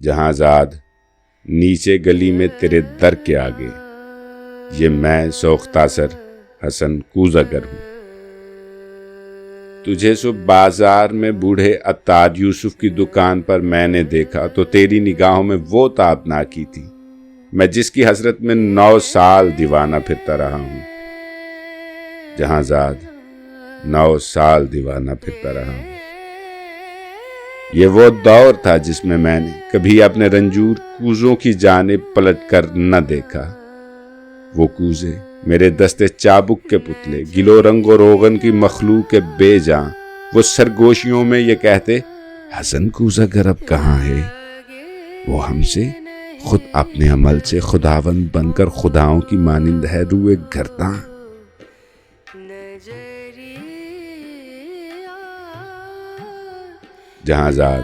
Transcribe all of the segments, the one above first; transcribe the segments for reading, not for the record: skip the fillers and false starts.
جہاں زاد نیچے گلی میں تیرے در کے آگے، یہ میں سوختاسر حسن کوزگر ہوں۔ تجھے صبح بازار میں بوڑھے عطار یوسف کی دکان پر میں نے دیکھا تو تیری نگاہوں میں وہ تابناکی تھی، میں جس کی حسرت میں 9 سال دیوانہ پھرتا رہا ہوں۔ جہاں زاد 9 سال دیوانہ پھرتا رہا ہوں۔ یہ وہ دور تھا جس میں نے کبھی اپنے رنجور کوزوں کی جانب پلٹ کر نہ دیکھا۔ وہ کوزے میرے دستے چابک کے پتلے، گلو رنگ و روغن کی مخلوق کے بے جاں، وہ سرگوشیوں میں یہ کہتے حسن کوزگر اب کہاں ہے؟ وہ ہم سے خود اپنے عمل سے خداوند بن کر خداؤں کی مانند ہے روئے گرداں۔ جہاں زاد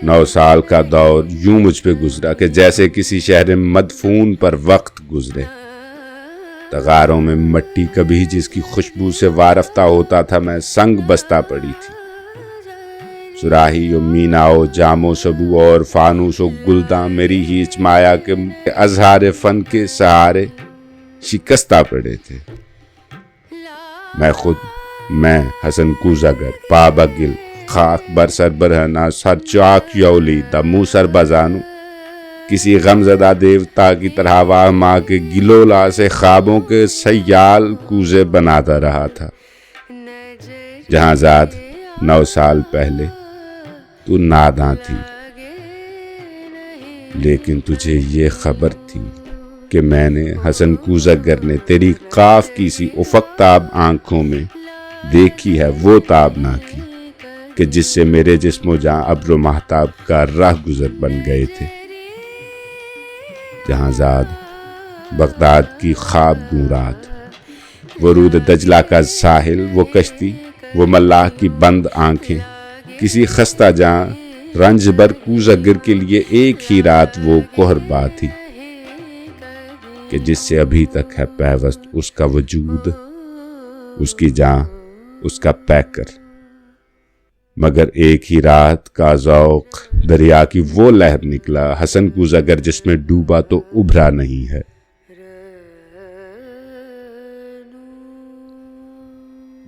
9 سال کا دور یوں مجھ پہ گزرا کہ جیسے کسی شہر مدفون پر وقت گزرے۔ تغاروں میں مٹی کبھی جس کی خوشبو سے وارفتہ ہوتا تھا میں سنگ بستہ پڑی تھی۔ سراہی و مینا و جام و سبو اور فانوس و گلداں میری ہیچ مایا کے اظہار فن کے سہارے شکستہ پڑے تھے۔ میں حسن کوزگر پابا گل خاک بر سر برہنا سر چاک یولی دا منہ سر بزانو، کسی غمزدہ دیوتا کی طرح واہ ماں کے گلولا سے خوابوں کے سیال کوزے بناتا رہا تھا۔ جہاں زاد 9 سال پہلے تو ناداں تھی، لیکن تجھے یہ خبر تھی کہ میں نے حسن کوزگر نے تیری قاف کی سی افق تاب آنکھوں میں دیکھی ہے وہ تابناکی کہ جس سے میرے جسم و جاں ابر و مہتاب کا راہ گزر بن گئے تھے۔ جہاں زاد بغداد کی خواب گوں رات، وہ رود دجلہ کا ساحل، وہ کشتی، وہ ملاح کی بند آنکھیں، کسی خستہ جاں رنج بر کوزگر کے لیے ایک ہی رات وہ کوہربا تھی کہ جس سے ابھی تک ہے پیوست اس کا وجود، اس کی جاں، اس کا پیکر۔ مگر ایک ہی رات کا ذوق دریا کی وہ لہر نکلا حسن کوزگر جس میں ڈوبا تو ابھرا نہیں ہے۔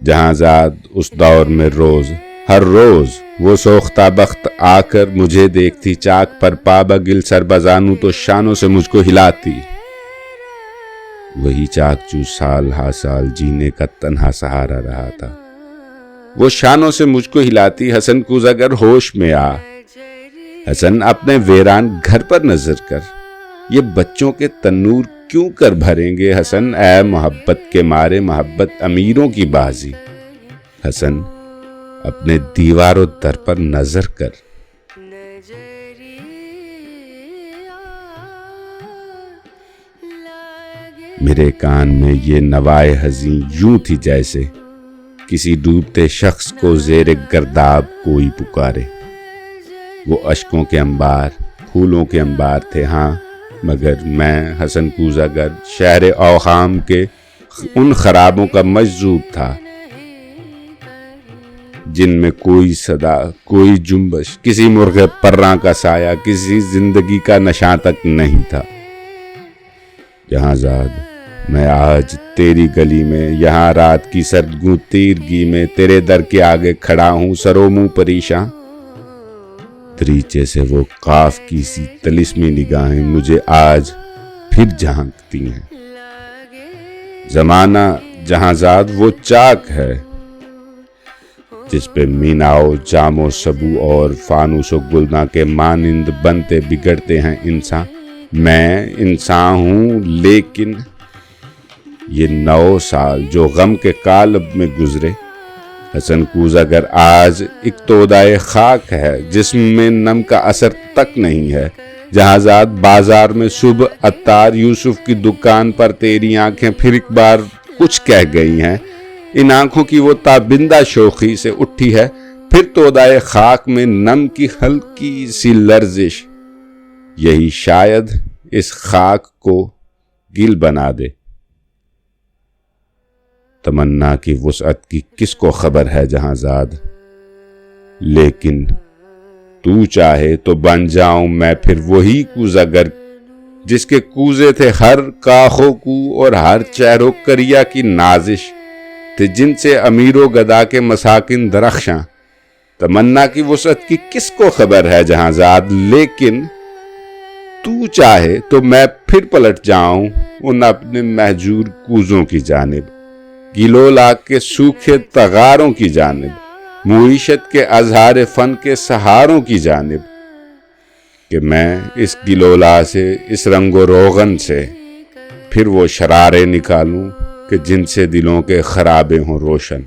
جہاں زاد اس دور میں ہر روز وہ سوختہ بخت آ کر مجھے دیکھتی، چاک پر پابا گل سر بزانوں تو شانوں سے مجھ کو ہلاتی۔ وہی چاک جو سال ہا سال جینے کا تنہا سہارا رہا تھا، وہ شانوں سے مجھ کو ہلاتی۔ حسن کوزگر ہوش میں آ، حسن اپنے ویران گھر پر نظر کر، یہ بچوں کے تنور کیوں کر بھریں گے حسن؟ اے محبت کے مارے محبت امیروں کی بازی، حسن اپنے دیوار و در پر نظر کر۔ میرے کان میں یہ نوائے حزین یوں تھی جیسے کسی ڈوبتے شخص کو زیر گرداب کوئی پکارے۔ وہ اشکوں کے انبار، پھولوں کے انبار تھے ہاں، مگر میں حسن کوزگر شہر اوہام کے ان خرابوں کا مجذوب تھا جن میں کوئی صدا، کوئی جنبش، کسی مرغ پراں کا سایہ، کسی زندگی کا نشاں تک نہیں تھا۔ جہاں زاد میں آج تیری گلی میں، یہاں رات کی سردگوں تیرگی میں تیرے در کے آگے کھڑا ہوں، سرو منہ پریشاں۔ دریچے سے وہ قاف کی سی طلسمی نگاہیں مجھے آج پھر جھانکتی ہیں۔ زمانہ جہاں زاد وہ چاک ہے جس پہ میناؤ جام و سبو اور فانوس و گلداں کے مانند بنتے بگڑتے ہیں انسان۔ میں انسان ہوں، لیکن یہ 9 سال جو غم کے قالب میں گزرے، حسن کوزگر آج ایک تودائے خاک ہے جسم میں نم کا اثر تک نہیں ہے۔ جہاں زاد بازار میں صبح عطار یوسف کی دکان پر تیری آنکھیں پھر ایک بار کچھ کہہ گئی ہیں، ان آنکھوں کی وہ تابندہ شوخی سے اٹھی ہے پھر تودائے خاک میں نم کی ہلکی سی لرزش، یہی شاید اس خاک کو گل بنا دے۔ تمنا کی وسعت کی کس کو خبر ہے جہاں زاد، لیکن تو چاہے تو بن جاؤں میں پھر وہی کوزگر جس کے کوزے تھے ہر کاخوں کو اور ہر چہرو کریا کی نازش تھے، جن سے امیر و گدا کے مساکن درخشاں۔ تمنا کی وسعت کی کس کو خبر ہے جہاں زاد، لیکن تو چاہے تو میں پھر پلٹ جاؤں ان اپنے مہجور کوزوں کی جانب، گلولا کے سوکھے تغاروں کی جانب، معیشت کے اظہار فن کے سہاروں کی جانب، کہ میں اس گلولا سے، اس رنگ و روغن سے پھر وہ شرارے نکالوں کہ جن سے دلوں کے خرابے ہوں روشن۔